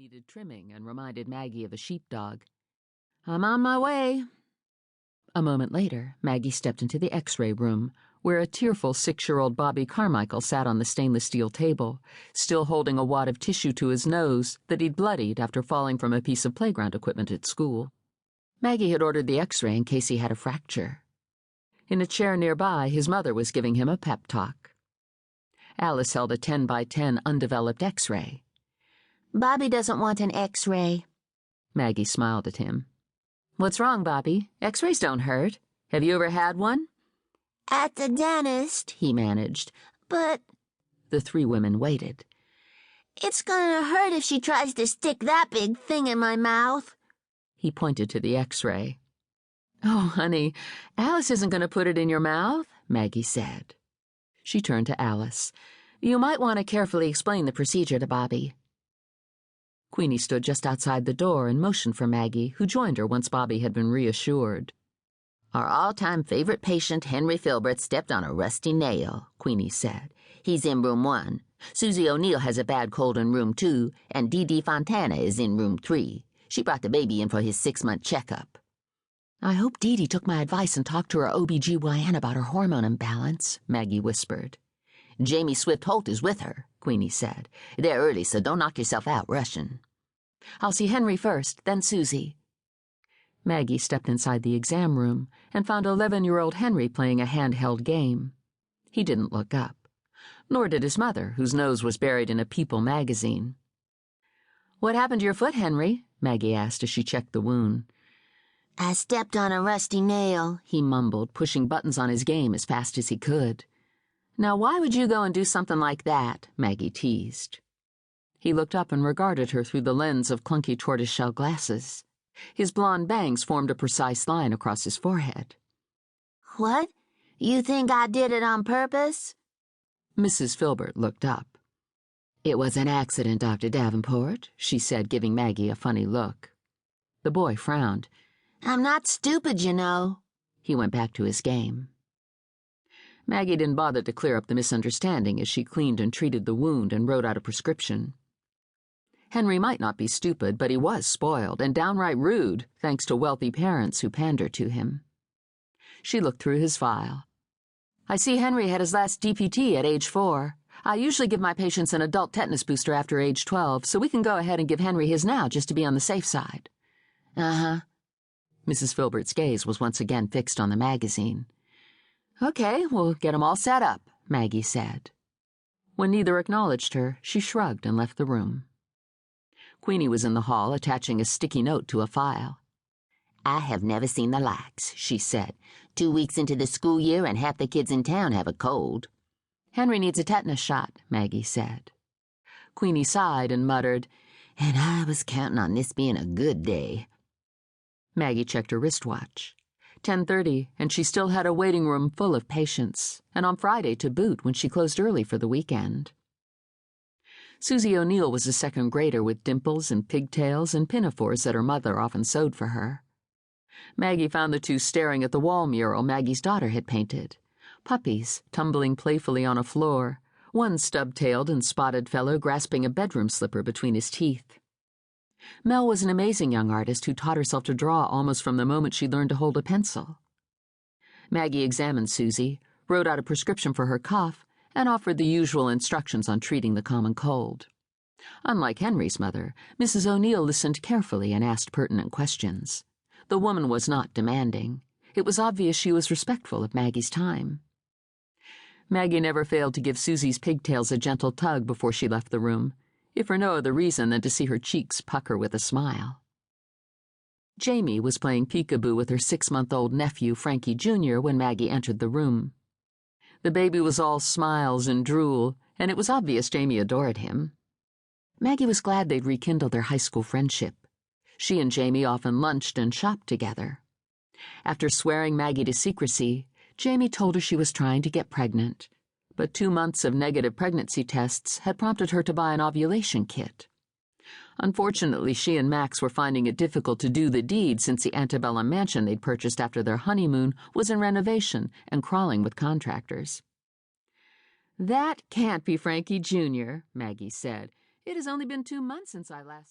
needed trimming and reminded Maggie of a sheepdog. "I'm on my way." A moment later, Maggie stepped into the X-ray room, where a tearful 6-year-old Bobby Carmichael sat on the stainless steel table, still holding a wad of tissue to his nose that he'd bloodied after falling from a piece of playground equipment at school. Maggie had ordered the X-ray in case he had a fracture. In a chair nearby, his mother was giving him a pep talk. Alice held a 10 by 10 undeveloped X-ray. "Bobby doesn't want an X-ray." Maggie smiled at him. "What's wrong, Bobby? X-rays don't hurt. Have you ever had one?" "At the dentist," he managed, "but—" The three women waited. "It's gonna hurt if she tries to stick that big thing in my mouth." He pointed to the X-ray. "Oh, honey, Alice isn't going to put it in your mouth," Maggie said. She turned to Alice. "You might want to carefully explain the procedure to Bobby." Queenie stood just outside the door and motioned for Maggie, who joined her once Bobby had been reassured. "Our all-time favorite patient, Henry Filbert, stepped on a rusty nail," Queenie said. "He's in room 1. Susie O'Neill has a bad cold in room 2, and Dee Dee Fontana is in room 3. She brought the baby in for his 6-month checkup." "I hope Dee Dee took my advice and talked to her OB-GYN about her hormone imbalance," Maggie whispered. "Jamie Swift-Holt is with her," Queenie said. "They're early, so don't knock yourself out rushing." "I'll see Henry first, then Susie." Maggie stepped inside the exam room and found 11-year-old Henry playing a handheld game. He didn't look up, nor did his mother, whose nose was buried in a People magazine. "What happened to your foot, Henry?" Maggie asked as she checked the wound. "I stepped on a rusty nail," he mumbled, pushing buttons on his game as fast as he could. "Now why would you go and do something like that?" Maggie teased. He looked up and regarded her through the lens of clunky tortoiseshell glasses. His blonde bangs formed a precise line across his forehead. "What? You think I did it on purpose?" Mrs. Filbert looked up. "It was an accident, Dr. Davenport," she said, giving Maggie a funny look. The boy frowned. "I'm not stupid, you know." He went back to his game. Maggie didn't bother to clear up the misunderstanding as she cleaned and treated the wound and wrote out a prescription. Henry might not be stupid, but he was spoiled and downright rude, thanks to wealthy parents who pandered to him. She looked through his file. "I see Henry had his last DPT at age 4. I usually give my patients an adult tetanus booster after age 12, so we can go ahead and give Henry his now just to be on the safe side." "Uh-huh." Mrs. Filbert's gaze was once again fixed on the magazine. "Okay, we'll get 'em all set up," Maggie said. When neither acknowledged her, she shrugged and left the room. Queenie was in the hall, attaching a sticky note to a file. "I have never seen the likes," she said. 2 weeks into the school year and half the kids in town have a cold." "Henry needs a tetanus shot," Maggie said. Queenie sighed and muttered, "And I was counting on this being a good day." Maggie checked her wristwatch. 10:30, and she still had a waiting room full of patients, and on Friday to boot when she closed early for the weekend. Susie O'Neill was a second grader with dimples and pigtails and pinafores that her mother often sewed for her. Maggie found the two staring at the wall mural Maggie's daughter had painted. Puppies tumbling playfully on a floor, one stub-tailed and spotted fellow grasping a bedroom slipper between his teeth. Mel was an amazing young artist who taught herself to draw almost from the moment she learned to hold a pencil. Maggie examined Susie, wrote out a prescription for her cough, and offered the usual instructions on treating the common cold. Unlike Henry's mother, Mrs. O'Neill listened carefully and asked pertinent questions. The woman was not demanding. It was obvious she was respectful of Maggie's time. Maggie never failed to give Susie's pigtails a gentle tug before she left the room, if for no other reason than to see her cheeks pucker with a smile. Jamie was playing peekaboo with her 6-month-old nephew, Frankie Jr., when Maggie entered the room. The baby was all smiles and drool, and it was obvious Jamie adored him. Maggie was glad they'd rekindled their high school friendship. She and Jamie often lunched and shopped together. After swearing Maggie to secrecy, Jamie told her she was trying to get pregnant, but 2 months of negative pregnancy tests had prompted her to buy an ovulation kit. Unfortunately, she and Max were finding it difficult to do the deed since the antebellum mansion they'd purchased after their honeymoon was in renovation and crawling with contractors. "That can't be Frankie Jr.," Maggie said. "It has only been 2 months since I last..."